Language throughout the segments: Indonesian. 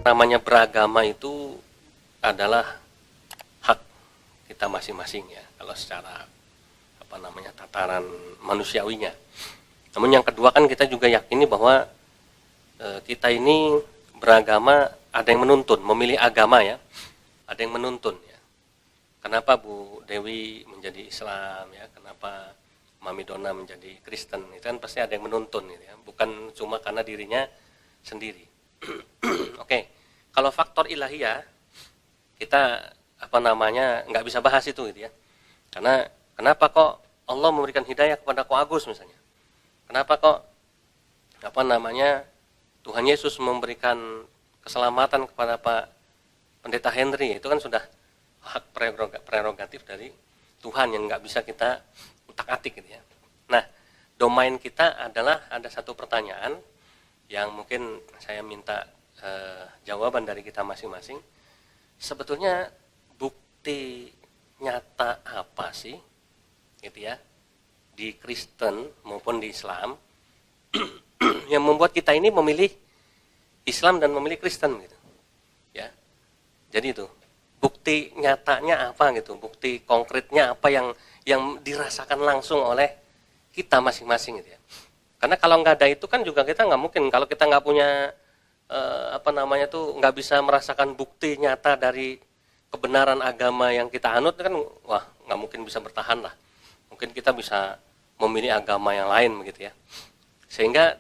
namanya beragama itu adalah hak kita masing-masing ya, kalau secara tataran manusiawinya. Namun yang kedua kan kita juga yakini bahwa kita ini beragama, ada yang menuntun, memilih agama ya, ada yang menuntun ya. Kenapa Bu Dewi menjadi Islam ya, kenapa Mami Dona menjadi Kristen, itu kan pasti ada yang menuntun gitu ya, bukan cuma karena dirinya sendiri. Oke, kalau faktor ilahiyah kita nggak bisa bahas itu gitu ya. Karena kenapa kok Allah memberikan hidayah kepada Ko Agus misalnya? Kenapa kok Tuhan Yesus memberikan keselamatan kepada Pak Pendeta Henry? Itu kan sudah hak prerogatif dari Tuhan yang nggak bisa kita utak-atik gitu ya. Nah, domain kita adalah ada satu pertanyaan yang mungkin saya minta jawaban dari kita masing-masing. Sebetulnya bukti nyata apa sih gitu ya di Kristen maupun di Islam yang membuat kita ini memilih Islam dan memilih Kristen gitu ya. Jadi itu bukti nyatanya apa gitu, bukti konkretnya apa yang dirasakan langsung oleh kita masing-masing gitu ya. Karena kalau nggak ada itu kan juga kita nggak mungkin, kalau kita nggak punya nggak bisa merasakan bukti nyata dari kebenaran agama yang kita anut kan, wah nggak mungkin bisa bertahan lah. Mungkin kita bisa memilih agama yang lain begitu ya. Sehingga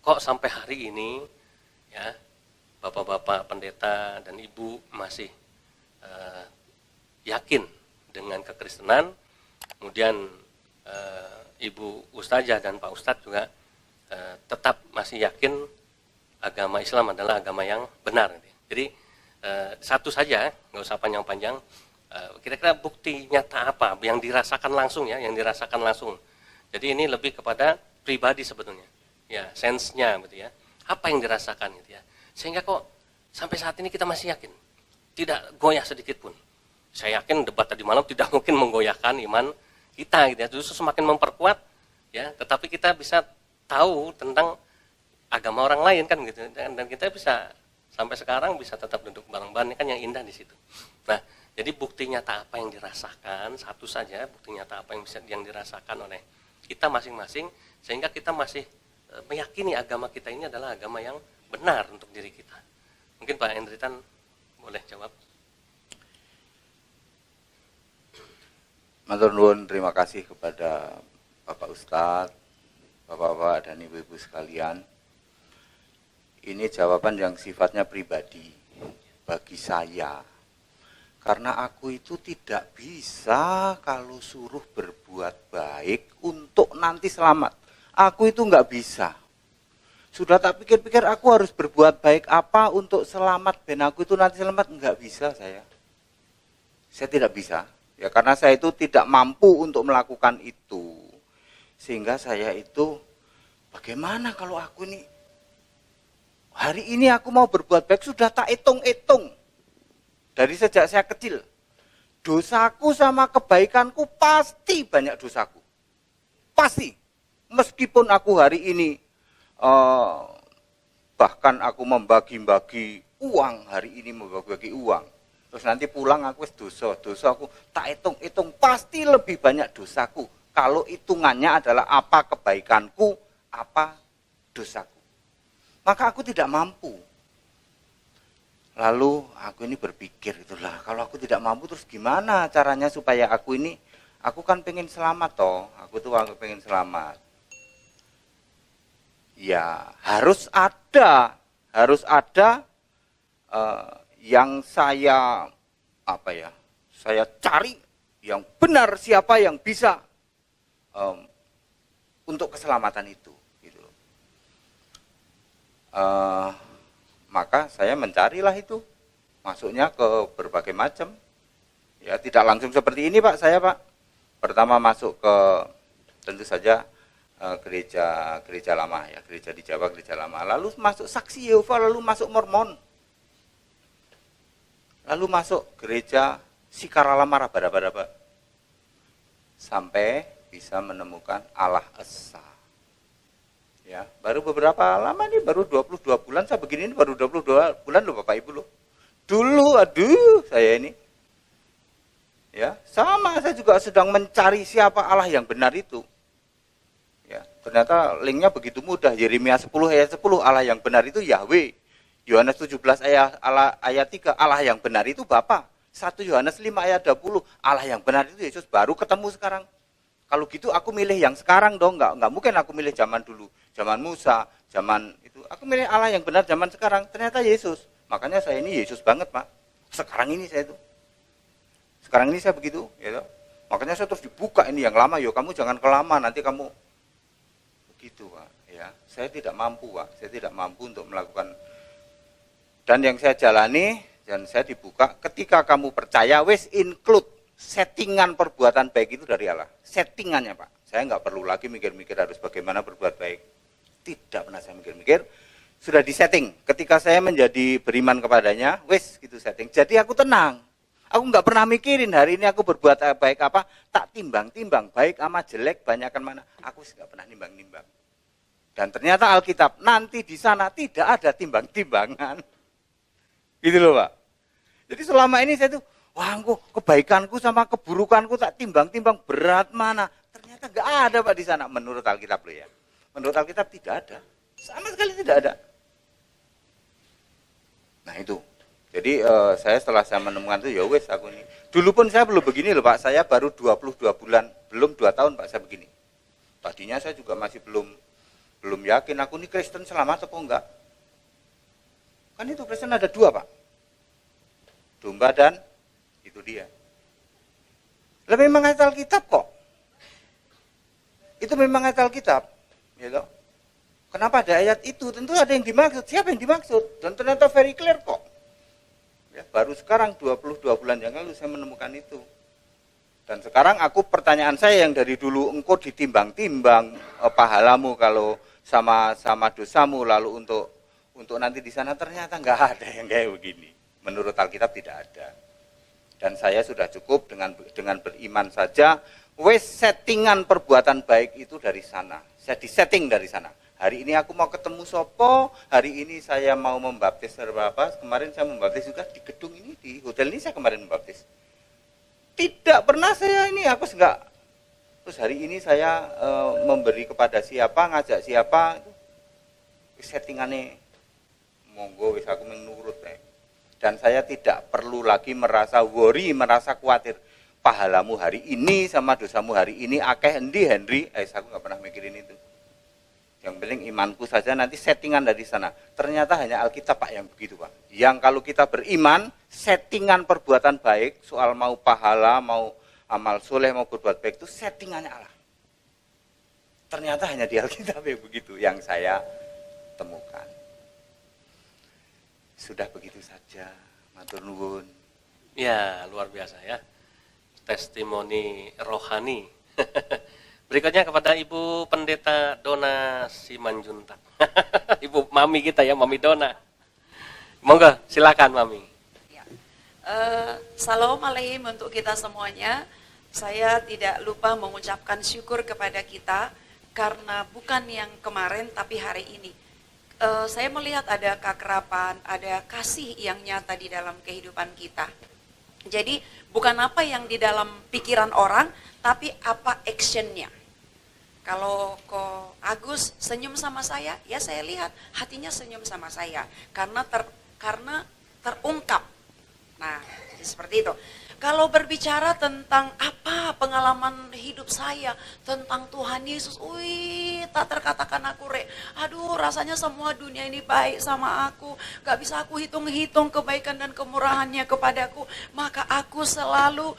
kok sampai hari ini ya bapak-bapak pendeta dan ibu masih yakin dengan kekristenan, kemudian ibu ustazah dan pak ustadz juga tetap masih yakin agama Islam adalah agama yang benar. Jadi satu saja, nggak usah panjang-panjang. Kira-kira bukti nyata apa yang dirasakan langsung ya, yang dirasakan langsung. Jadi ini lebih kepada pribadi sebetulnya, ya sense-nya gitu ya. Apa yang dirasakan gitu ya. Sehingga kok sampai saat ini kita masih yakin, tidak goyah sedikit pun. Saya yakin debat tadi malam tidak mungkin menggoyahkan iman kita gitu ya. Justru semakin memperkuat ya. Tetapi kita bisa tahu tentang agama orang lain kan gitu, dan kita bisa sampai sekarang bisa tetap duduk bareng-bareng, kan yang indah di situ. Nah, jadi bukti nyata apa yang dirasakan, satu saja bukti nyata apa yang dirasakan oleh kita masing-masing, sehingga kita masih meyakini agama kita ini adalah agama yang benar untuk diri kita. Mungkin Pak Hendritan boleh jawab. Matur nuwun, terima kasih kepada Bapak Ustadz, Bapak-bapak dan Ibu-ibu sekalian. Ini jawaban yang sifatnya pribadi bagi saya. Karena aku itu tidak bisa kalau suruh berbuat baik untuk nanti selamat. Aku itu nggak bisa. Sudah tak pikir-pikir aku harus berbuat baik apa untuk selamat, ben aku itu nanti selamat, nggak bisa saya. Saya tidak bisa. Ya karena saya itu tidak mampu untuk melakukan itu. Sehingga saya itu, bagaimana kalau aku ini, hari ini aku mau berbuat baik, sudah tak hitung-hitung. Dari sejak saya kecil, dosaku sama kebaikanku pasti banyak dosaku. Pasti. Meskipun aku hari ini, bahkan aku membagi-bagi uang, hari ini membagi-bagi uang. Terus nanti pulang aku dosa aku tak hitung-hitung, pasti lebih banyak dosaku. Kalau hitungannya adalah apa kebaikanku, apa dosaku. Maka aku tidak mampu. Lalu aku ini berpikir, itulah kalau aku tidak mampu terus gimana caranya supaya aku ini, aku kan pengen selamat toh, aku pengen selamat. Ya harus ada yang saya saya cari yang benar, siapa yang bisa untuk keselamatan itu. Maka saya mencarilah itu, masuknya ke berbagai macam, ya tidak langsung seperti ini Pak, pertama masuk ke tentu saja gereja lama ya, gereja di Jawa, gereja lama, lalu masuk Saksi Yehova, lalu masuk Mormon, lalu masuk gereja Sikaralama Raba-Raba, sampai bisa menemukan Allah Esa. Ya, baru beberapa lama nih, baru 22 bulan saya begini, ini baru 22 bulan loh Bapak Ibu loh. Dulu, aduh, saya ini. Ya, sama saya juga sedang mencari siapa Allah yang benar itu. Ya, ternyata linknya begitu mudah. Yeremia 10 ayat 10, Allah yang benar itu Yahweh. Yohanes 17 ayat 3, Allah yang benar itu Bapa. 1 Yohanes 5 ayat 20, Allah yang benar itu Yesus. Baru ketemu sekarang. Kalau gitu aku milih yang sekarang dong, enggak mungkin aku milih zaman dulu, zaman Musa, zaman itu. Aku milih Allah yang benar zaman sekarang. Ternyata Yesus. Makanya saya ini Yesus banget, Pak. Sekarang ini saya itu. Sekarang ini saya begitu, ya. Makanya saya terus dibuka ini yang lama, yo kamu jangan kelama, nanti kamu begitu, Pak. Ya, saya tidak mampu, Pak. Saya tidak mampu untuk melakukan. Dan yang saya jalani dan saya dibuka ketika kamu percaya, wis include settingan perbuatan baik itu dari Allah. Settingannya, Pak. Saya nggak perlu lagi mikir-mikir harus bagaimana berbuat baik. Tidak pernah saya mikir-mikir. Sudah disetting. Ketika saya menjadi beriman kepadanya, wis gitu setting. Jadi aku tenang. Aku nggak pernah mikirin hari ini aku berbuat baik apa. Tak timbang-timbang. Baik sama jelek, banyakkan mana. Aku nggak pernah nimbang-nimbang. Dan ternyata Alkitab nanti di sana tidak ada timbang-timbangan. Gitu loh, Pak. Jadi selama ini saya tuh, wah, kebaikanku sama keburukanku tak timbang-timbang berat mana. Ternyata nggak ada, Pak, di sana. Menurut Alkitab loh ya. Menurut Alkitab tidak ada. Sama sekali tidak ada. Nah itu. Jadi setelah saya menemukan itu, ya wes aku ini. Dulu pun saya belum begini loh, Pak. Saya baru 22 bulan. Belum 2 tahun, Pak, saya begini. Tadinya saya juga masih belum yakin aku ini Kristen selamat atau enggak. Kan itu Kristen ada 2, Pak. Domba dan itu dia. Lebih memang ayat Alkitab kok. Itu memang ayat Alkitab. Ya, kenapa ada ayat itu? Tentu ada yang dimaksud. Siapa yang dimaksud? Dan ternyata very clear kok. Ya, baru sekarang 22 bulan yang lalu saya menemukan itu. Dan sekarang pertanyaan saya yang dari dulu, engkau ditimbang-timbang pahalamu kalau sama dosamu, lalu untuk nanti di sana, ternyata nggak ada yang kayak begini. Menurut Alkitab tidak ada. Dan saya sudah cukup dengan beriman saja. Wes settingan perbuatan baik itu dari sana. Saya disetting dari sana. Hari ini aku mau ketemu Sopo. Hari ini saya mau membaptis apa. Kemarin saya membaptis juga di gedung ini, di hotel ini saya kemarin membaptis. Tidak pernah saya ini, aku enggak. Terus hari ini saya memberi kepada siapa, ngajak siapa. Settingannya monggo wis aku menurut ya. Dan saya tidak perlu lagi merasa worry, merasa khawatir. Pahalamu hari ini sama dosamu hari ini akeh endi Henry, aku nggak pernah mikirin itu. Yang penting imanku saja, nanti settingan dari sana. Ternyata hanya Alkitab, Pak, yang begitu, Pak. Yang kalau kita beriman, settingan perbuatan baik, soal mau pahala, mau amal soleh, mau berbuat baik itu settingannya Allah. Ternyata hanya di Alkitab yang begitu yang saya temukan. Sudah begitu saja, matur nuwun. Ya, luar biasa ya. Testimoni rohani. Berikutnya kepada Ibu Pendeta Dona Simanjuntak. Ibu Mami kita ya, Mami Dona. Monggo, silakan Mami. Ya. Salam alaikum untuk kita semuanya. Saya tidak lupa mengucapkan syukur kepada kita karena bukan yang kemarin tapi hari ini. Saya melihat ada keakraban, ada kasih yang nyata di dalam kehidupan kita. Jadi bukan apa yang di dalam pikiran orang, tapi apa actionnya. Kalau kok Agus senyum sama saya, ya saya lihat hatinya senyum sama saya karena terungkap. Nah, seperti itu. Kalau berbicara tentang apa pengalaman hidup saya tentang Tuhan Yesus, tak terkatakan aku aduh rasanya semua dunia ini baik sama aku, gak bisa aku hitung-hitung kebaikan dan kemurahannya kepadaku, maka aku selalu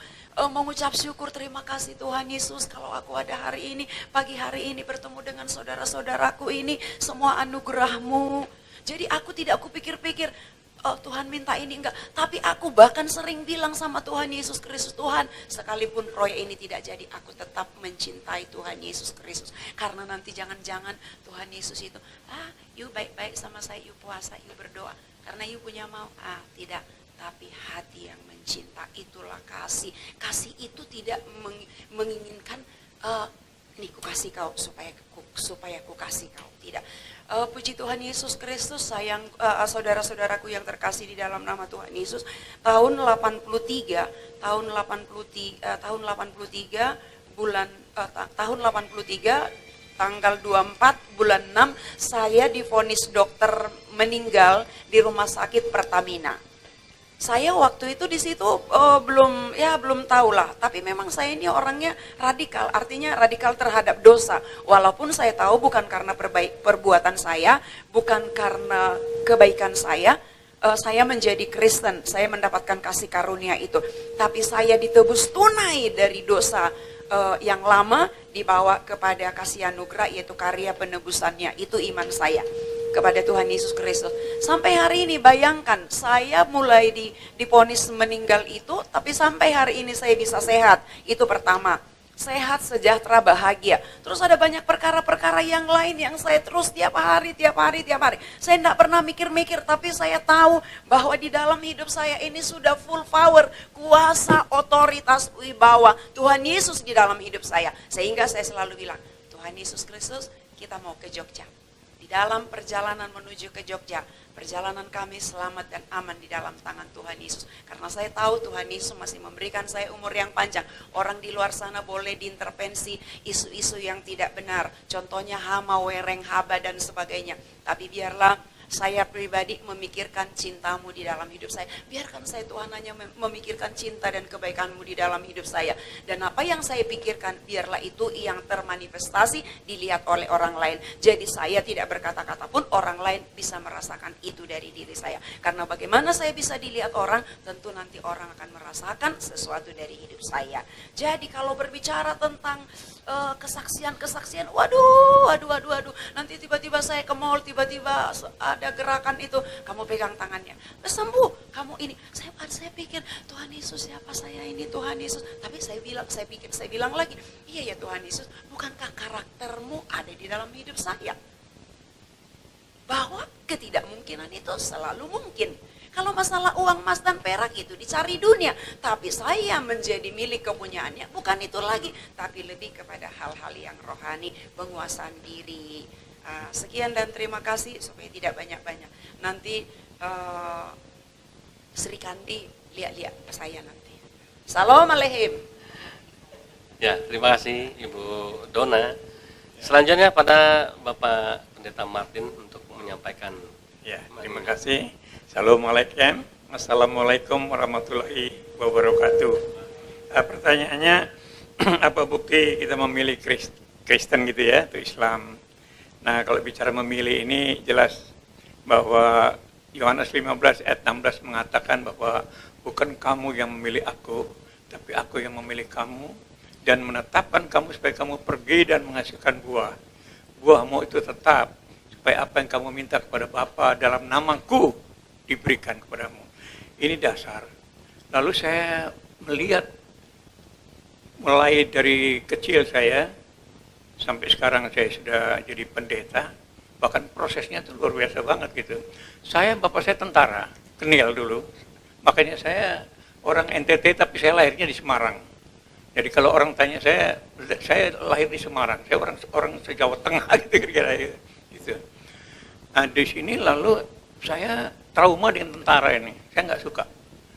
mengucap syukur, terima kasih Tuhan Yesus kalau aku ada hari ini, pagi hari ini bertemu dengan saudara-saudaraku ini, semua anugerah-Mu. Jadi aku tidak pikir-pikir, oh Tuhan minta ini enggak, tapi aku bahkan sering bilang sama Tuhan Yesus Kristus, Tuhan sekalipun proyek ini tidak jadi, aku tetap mencintai Tuhan Yesus Kristus. Karena nanti jangan-jangan Tuhan Yesus itu, you baik-baik sama saya, you puasa, you berdoa, karena you punya mau, tidak. Tapi hati yang mencinta, itulah kasih. Kasih itu tidak menginginkan ini ku kasih kau supaya ku kasih kau. Tidak. Puji Tuhan Yesus Kristus, sayang saudara-saudaraku yang terkasih di dalam nama Tuhan Yesus. Tahun 83 tanggal 24 bulan 6 saya divonis dokter meninggal di rumah sakit Pertamina. Saya waktu itu di situ belum tahu lah, tapi memang saya ini orangnya radikal, artinya radikal terhadap dosa. Walaupun saya tahu bukan karena perbuatan saya, bukan karena kebaikan saya menjadi Kristen, saya mendapatkan kasih karunia itu. Tapi saya ditebus tunai dari dosa yang lama dibawa kepada kasih anugerah, yaitu karya penebusannya. Itu iman saya kepada Tuhan Yesus Kristus. Sampai hari ini bayangkan, saya mulai divonis meninggal itu, tapi sampai hari ini saya bisa sehat. Itu pertama, sehat, sejahtera, bahagia. Terus ada banyak perkara-perkara yang lain yang saya terus tiap hari. Saya tidak pernah mikir-mikir, tapi saya tahu bahwa di dalam hidup saya ini sudah full power, kuasa, otoritas, wibawa Tuhan Yesus di dalam hidup saya. Sehingga saya selalu bilang, Tuhan Yesus Kristus, kita mau ke Jogja. Dalam perjalanan menuju ke Jogja, perjalanan kami selamat dan aman di dalam tangan Tuhan Yesus. Karena saya tahu Tuhan Yesus masih memberikan saya umur yang panjang. Orang di luar sana boleh diintervensi isu-isu yang tidak benar. Contohnya hama, wereng, haba dan sebagainya. Tapi biarlah saya pribadi memikirkan cintamu di dalam hidup saya. Biarkan saya Tuhan hanya memikirkan cinta dan kebaikanmu di dalam hidup saya. Dan apa yang saya pikirkan, biarlah itu yang termanifestasi dilihat oleh orang lain. Jadi saya tidak berkata-kata pun orang lain bisa merasakan itu dari diri saya. Karena bagaimana saya bisa dilihat orang, tentu nanti orang akan merasakan sesuatu dari hidup saya. Jadi kalau berbicara tentang kesaksian, waduh. Nanti tiba-tiba saya ke mall, tiba-tiba ada gerakan itu, kamu pegang tangannya, sembuh, kamu ini. Saya pikir, Tuhan Yesus siapa saya ini, Tuhan Yesus. Tapi saya bilang lagi, iya ya Tuhan Yesus, bukankah karaktermu ada di dalam hidup saya? Bahwa ketidakmungkinan itu selalu mungkin. Kalau masalah uang, emas, dan perak itu dicari dunia. Tapi saya menjadi milik kepunyaannya, bukan itu lagi. Tapi lebih kepada hal-hal yang rohani, penguasaan diri. Sekian dan terima kasih, supaya tidak banyak-banyak. Nanti Sri Kandi lihat-lihat saya nanti. Assalamualaikum. Ya, terima kasih Ibu Dona. Selanjutnya pada Bapak Pendeta Martin untuk menyampaikan. Ya, terima kasih. Assalamualaikum. Assalamualaikum warahmatullahi wabarakatuh. Pertanyaannya, apa bukti kita memilih Kristen gitu ya, atau Islam? Nah, kalau bicara memilih ini jelas bahwa Yohanes 15 ayat 16 mengatakan bahwa bukan kamu yang memilih aku, tapi aku yang memilih kamu dan menetapkan kamu supaya kamu pergi dan menghasilkan buah. Buahmu itu tetap, supaya apa yang kamu minta kepada Bapa dalam namaku diberikan kepadamu. Ini dasar. Lalu saya melihat mulai dari kecil saya sampai sekarang saya sudah jadi pendeta, bahkan prosesnya itu luar biasa banget gitu. Bapak saya tentara, Kenil dulu. Makanya saya orang NTT tapi saya lahirnya di Semarang. Jadi kalau orang tanya saya lahir di Semarang, saya orang se-Jawa Tengah gitu kira-kira gitu. Nah, di sini lalu saya trauma dengan tentara ini, saya nggak suka.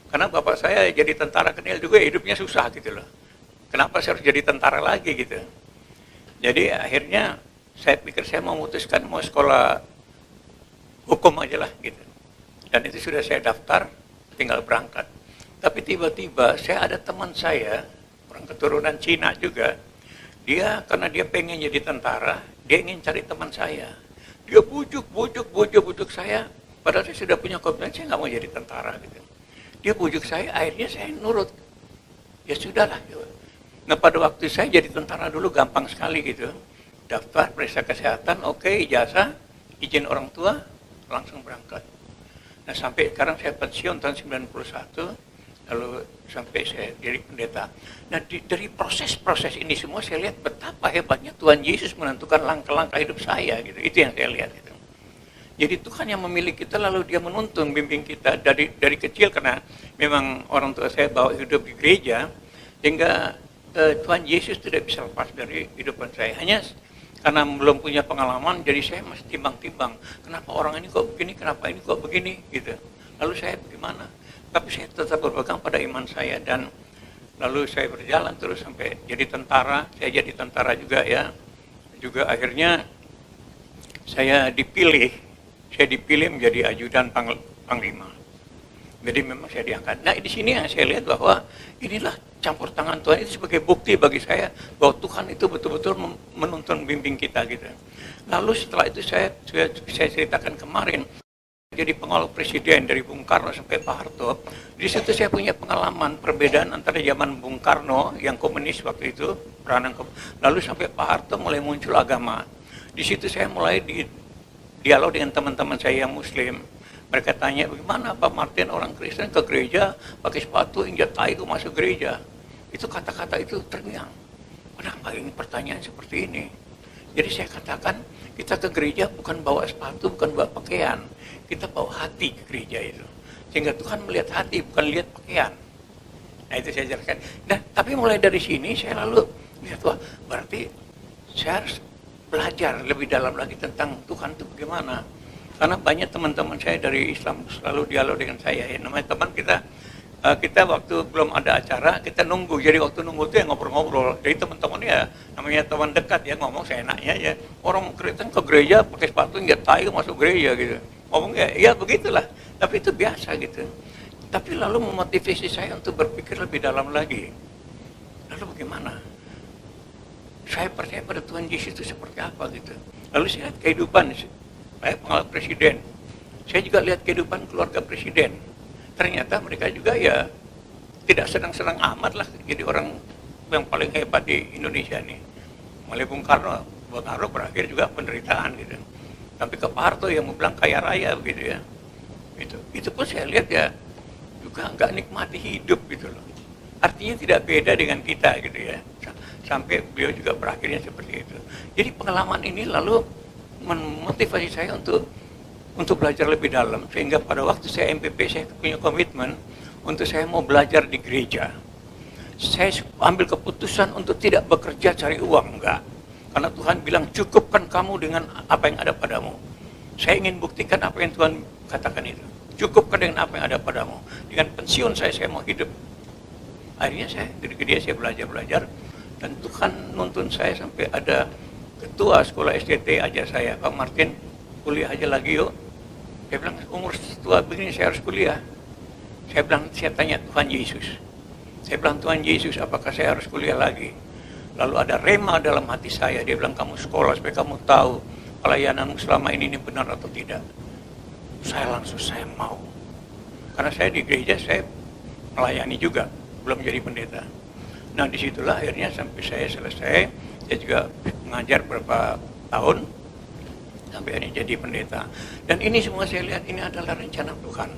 Karena bapak saya jadi tentara Kenil juga hidupnya susah gitu loh. Kenapa saya harus jadi tentara lagi gitu. Jadi akhirnya saya pikir saya memutuskan mau sekolah hukum aja lah gitu. Dan itu sudah saya daftar, tinggal berangkat. Tapi tiba-tiba saya ada teman saya, orang keturunan Cina juga. Dia karena dia pengen jadi tentara, dia ingin cari teman saya. Dia bujuk saya. Padahal saya sudah punya komitmen, saya nggak mau jadi tentara gitu. Dia bujuk saya, akhirnya saya nurut. Ya sudahlah. Gitu. Nah pada waktu saya jadi tentara dulu gampang sekali gitu. Daftar, periksa kesehatan, oke, ijazah, izin orang tua, langsung berangkat. Nah sampai sekarang saya pensiun tahun 91, lalu sampai saya jadi pendeta. Nah dari proses-proses ini semua saya lihat betapa hebatnya Tuhan Yesus menentukan langkah-langkah hidup saya gitu. Itu yang saya lihat gitu. Jadi Tuhan yang memilih kita lalu dia menuntun bimbing kita dari kecil karena memang orang tua saya bawa hidup di gereja sehingga Tuhan Yesus tidak bisa lepas dari kehidupan saya. Hanya karena belum punya pengalaman, jadi saya masih timbang-timbang. Kenapa orang ini kok begini, kenapa ini kok begini, gitu. Lalu saya bagaimana? Tapi saya tetap berpegang pada iman saya, dan lalu saya berjalan terus sampai jadi tentara. Saya jadi tentara juga ya. Juga akhirnya saya dipilih menjadi ajudan panglima. Jadi memang saya diangkat. Nah di sini yang saya lihat bahwa inilah campur tangan Tuhan itu sebagai bukti bagi saya bahwa Tuhan itu betul-betul menuntun bimbing kita gitu. Lalu setelah itu saya ceritakan kemarin, jadi pengawal presiden dari Bung Karno sampai Pak Harto. Di situ saya punya pengalaman perbedaan antara zaman Bung Karno yang komunis waktu itu, lalu sampai Pak Harto mulai muncul agama. Di situ saya mulai dialog dengan teman-teman saya yang Muslim. Mereka tanya, bagaimana Pak Martin orang Kristen ke gereja pakai sepatu injak tai itu masuk gereja? Itu kata-kata itu terngiang. Kenapa ini pertanyaan seperti ini? Jadi saya katakan, kita ke gereja bukan bawa sepatu, bukan bawa pakaian. Kita bawa hati ke gereja itu. Sehingga Tuhan melihat hati, bukan lihat pakaian. Nah itu saya jelaskan. Nah, tapi mulai dari sini saya lalu lihat, wah berarti saya harus belajar lebih dalam lagi tentang Tuhan itu bagaimana. Karena banyak teman-teman saya dari Islam selalu dialog dengan saya. Ya, namanya teman kita waktu belum ada acara, kita nunggu. Jadi waktu nunggu itu ya ngobrol-ngobrol. Jadi teman-teman ya, namanya teman dekat ya, ngomong seenaknya ya. Orang Kristen ke gereja pakai sepatu nggak tai masuk gereja gitu. Ngomong ya begitulah. Tapi itu biasa gitu. Tapi lalu memotivasi saya untuk berpikir lebih dalam lagi. Lalu bagaimana? Saya percaya pada Tuhan Yesus itu seperti apa gitu. Lalu saya lihat kehidupan saya pengawal presiden. Saya juga lihat kehidupan keluarga presiden. Ternyata mereka juga ya tidak senang-senang amat lah jadi orang yang paling hebat di Indonesia nih. Mulai Bung Karno berakhir juga penderitaan gitu. Tapi ke Pak Harto yang mau bilang kaya raya begitu ya. Itu pun saya lihat ya juga nggak nikmati hidup gitu loh. Artinya tidak beda dengan kita gitu ya. Sampai beliau juga berakhirnya seperti itu. Jadi pengalaman ini lalu memotivasi saya untuk belajar lebih dalam, sehingga pada waktu saya MPP saya punya komitmen untuk saya mau belajar di gereja. Saya ambil keputusan untuk tidak bekerja cari uang, enggak. Karena Tuhan bilang cukupkan kamu dengan apa yang ada padamu. Saya ingin buktikan apa yang Tuhan katakan itu. Cukupkan dengan apa yang ada padamu. Dengan pensiun saya mau hidup. Akhirnya saya dari gereja saya belajar dan Tuhan nuntun saya sampai ada ketua sekolah STT aja saya, Pak Martin, kuliah aja lagi yuk. Saya bilang, umur tua begini saya harus kuliah. Saya bilang, saya tanya Tuhan Yesus. Saya bilang, Tuhan Yesus, apakah saya harus kuliah lagi? Lalu ada rema dalam hati saya, dia bilang, kamu sekolah supaya kamu tahu pelayananmu selama ini benar atau tidak. Saya mau. Karena saya di gereja, saya melayani juga, belum jadi pendeta. Nah disitulah akhirnya sampai saya selesai, saya juga mengajar beberapa tahun, sampai akhirnya jadi pendeta. Dan ini semua saya lihat ini adalah rencana Tuhan.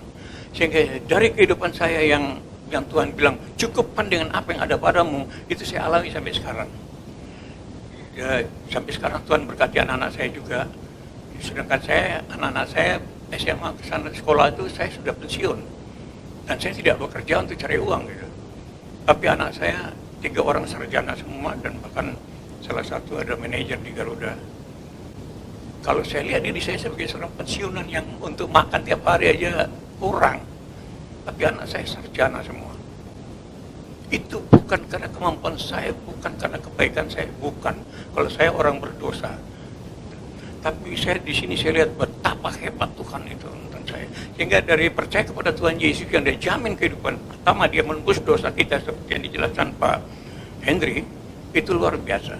Sehingga dari kehidupan saya yang Tuhan bilang, cukupkan dengan apa yang ada padamu, itu saya alami sampai sekarang. Ya, sampai sekarang Tuhan berkati anak-anak saya juga. Sedangkan anak-anak saya SMA kesana sekolah itu saya sudah pensiun. Dan saya tidak bekerja untuk cari uang gitu. Tapi anak saya 3 orang sarjana semua dan bahkan salah satu ada manajer di Garuda. Kalau saya lihat diri saya sebagai seorang pensiunan yang untuk makan tiap hari aja kurang. Tapi anak saya sarjana semua. Itu bukan karena kemampuan saya, bukan karena kebaikan saya, bukan. Kalau saya orang berdosa. Tapi saya di sini saya lihat betapa hebat Tuhan itu tentang saya. Sehingga dari percaya kepada Tuhan Yesus yang dia jamin kehidupan. Pertama dia menembus dosa kita seperti yang dijelaskan Pak Henry, itu luar biasa.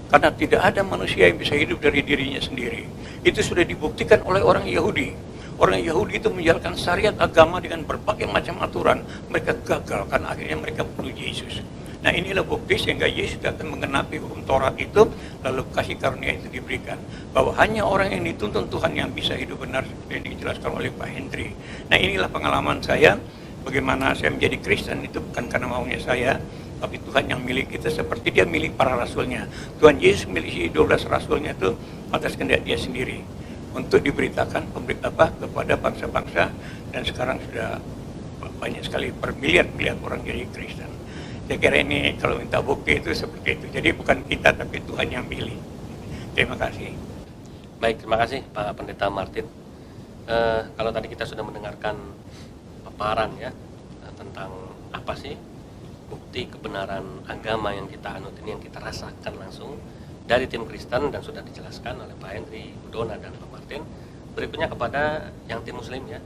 Karena tidak ada manusia yang bisa hidup dari dirinya sendiri. Itu sudah dibuktikan oleh orang Yahudi. Orang Yahudi itu menjalankan syariat agama dengan berbagai macam aturan. Mereka gagal karena akhirnya mereka bunuh Yesus. Nah inilah bukti sehingga Yesus datang menggenapi hukum Taurat itu, lalu kasih karunia itu diberikan. Bahwa hanya orang yang dituntun Tuhan yang bisa hidup benar seperti yang dijelaskan oleh Pak Hendri. Nah inilah pengalaman saya, bagaimana saya menjadi Kristen itu bukan karena maunya saya, tapi Tuhan yang milik kita seperti dia milik para rasulnya. Tuhan Yesus miliki 12 rasulnya itu atas kehendak dia sendiri. Untuk diberitakan kepada bangsa-bangsa dan sekarang sudah banyak sekali bermiliar-miliar orang jadi Kristen. Saya kira ini kalau minta bukti itu seperti itu. Jadi bukan kita tapi Tuhan yang pilih. Terima kasih. Baik, terima kasih Pak Pendeta Martin. Kalau tadi kita sudah mendengarkan paparan ya tentang apa sih bukti kebenaran agama yang kita anut ini, yang kita rasakan langsung dari tim Kristen, dan sudah dijelaskan oleh Pak Henry, Bu Dona, dan Pak Martin. Berikutnya kepada yang tim Muslim ya,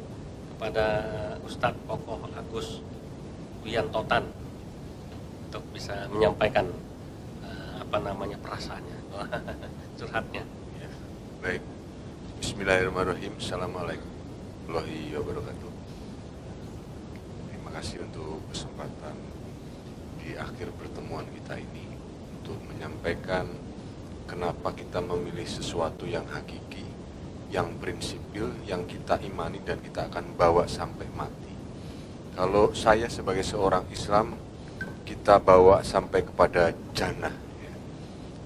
kepada Ustadz Kokoh Agus Wiyantotan untuk bisa menyampaikan perasaannya, curhatnya. Ya, baik. Bismillahirrahmanirrahim. Assalamualaikum warahmatullahi wabarakatuh. Terima kasih untuk kesempatan di akhir pertemuan kita ini untuk menyampaikan kenapa kita memilih sesuatu yang hakiki, yang prinsipil, yang kita imani dan kita akan bawa sampai mati. Kalau saya sebagai seorang Islam, kita bawa sampai kepada jannah, ya,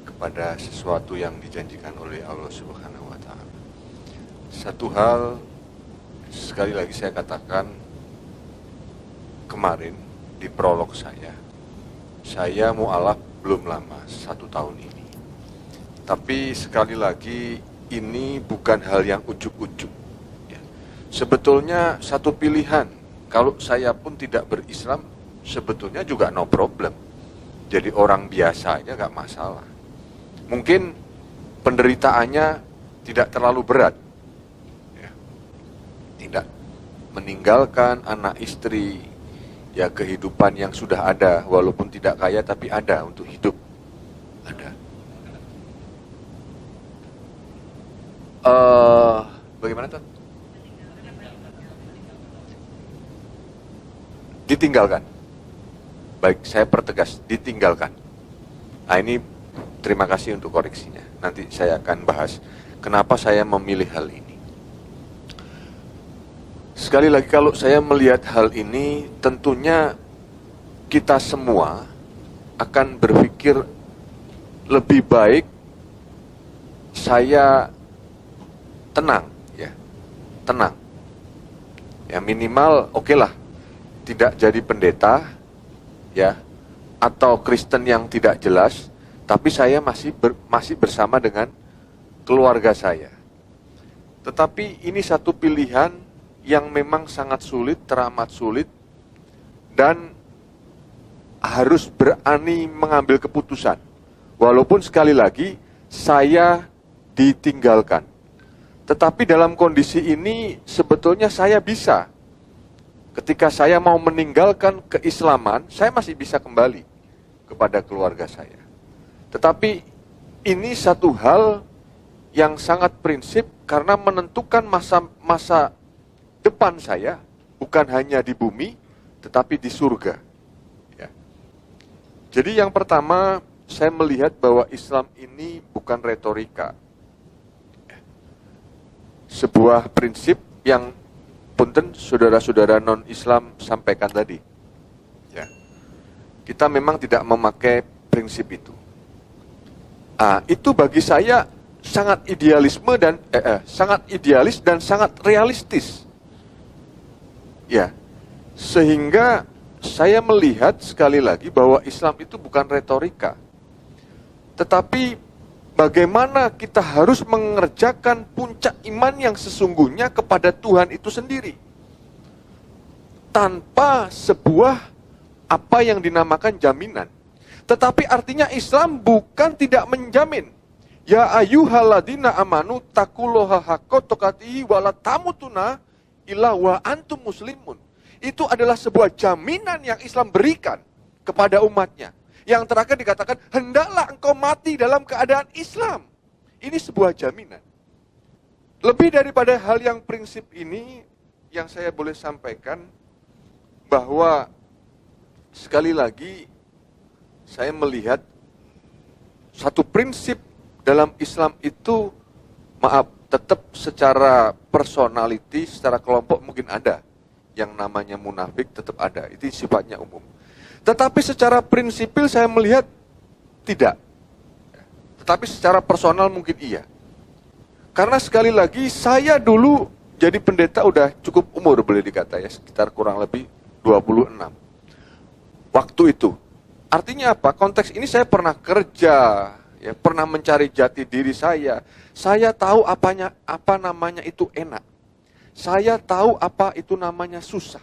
kepada sesuatu yang dijanjikan oleh Allah Subhanahu wa Ta'ala. Satu hal, sekali lagi saya katakan, kemarin di prolog saya mu'alaf belum lama, 1 tahun ini. Tapi sekali lagi, ini bukan hal yang ujuk-ujuk. Ya. Sebetulnya satu pilihan, kalau saya pun tidak berislam, sebetulnya juga no problem. Jadi orang biasa aja gak masalah. Mungkin penderitaannya tidak terlalu berat. Ya. Tidak meninggalkan anak istri, ya kehidupan yang sudah ada, walaupun tidak kaya tapi ada untuk hidup. Ada. Bagaimana tuh? Ditinggalkan. Baik, saya pertegas, ditinggalkan. Nah ini terima kasih untuk koreksinya. Nanti saya akan bahas kenapa saya memilih hal ini. Sekali lagi, kalau saya melihat hal ini, tentunya kita semua akan berpikir lebih baik saya tenang, ya, tenang. Ya minimal, oke lah, tidak jadi pendeta, ya, atau Kristen yang tidak jelas, tapi saya masih bersama dengan keluarga saya. Tetapi ini satu pilihan yang memang sangat sulit, teramat sulit, dan harus berani mengambil keputusan. Walaupun sekali lagi saya ditinggalkan. Tetapi dalam kondisi ini sebetulnya saya bisa. Ketika saya mau meninggalkan keislaman, saya masih bisa kembali kepada keluarga saya. Tetapi ini satu hal yang sangat prinsip karena menentukan masa depan saya, bukan hanya di bumi, tetapi di surga. Ya. Jadi yang pertama, saya melihat bahwa Islam ini bukan retorika. Sebuah prinsip yang punten saudara-saudara non-Islam sampaikan tadi. Ya. Kita memang tidak memakai prinsip itu. Itu bagi saya sangat sangat idealis dan sangat realistis. Ya. Sehingga saya melihat sekali lagi bahwa Islam itu bukan retorika. Tetapi bagaimana kita harus mengerjakan puncak iman yang sesungguhnya kepada Tuhan itu sendiri. Tanpa sebuah apa yang dinamakan jaminan. Tetapi artinya Islam bukan tidak menjamin. Ya ayyuhalladzina amanu taqullaha haqqa tuqatih wa la tamutuna illa wa antum muslimun. Itu adalah sebuah jaminan yang Islam berikan kepada umatnya. Yang terakhir dikatakan, hendaklah engkau mati dalam keadaan Islam. Ini sebuah jaminan. Lebih daripada hal yang prinsip ini, yang saya boleh sampaikan, bahwa sekali lagi, saya melihat satu prinsip dalam Islam itu, tetap secara personality, secara kelompok mungkin ada. Yang namanya munafik tetap ada, itu sifatnya umum. Tetapi secara prinsipil saya melihat tidak. Tetapi secara personal mungkin iya. Karena sekali lagi saya dulu jadi pendeta udah cukup umur boleh dikata ya, sekitar kurang lebih 26. Waktu itu Artinya apa? Konteks ini saya pernah kerja, ya, pernah mencari jati diri saya. Saya tahu apa namanya itu enak. Saya tahu apa itu namanya susah.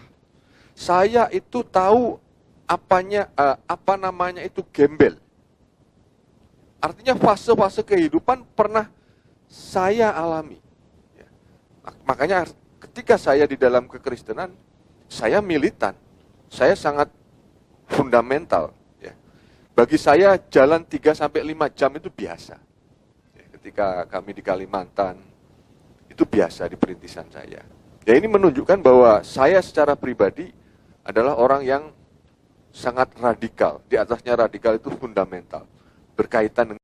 Saya itu tahu apa namanya itu gembel. Artinya fase-fase kehidupan pernah saya alami. Ya. Makanya ketika saya di dalam kekristenan, saya militan. Saya sangat fundamental. Ya. Bagi saya jalan 3-5 jam itu biasa. Ya, ketika kami di Kalimantan, itu biasa di perintisan saya. Ya, ini menunjukkan bahwa saya secara pribadi adalah orang yang sangat radikal. Di atasnya radikal itu fundamental. Berkaitan dengan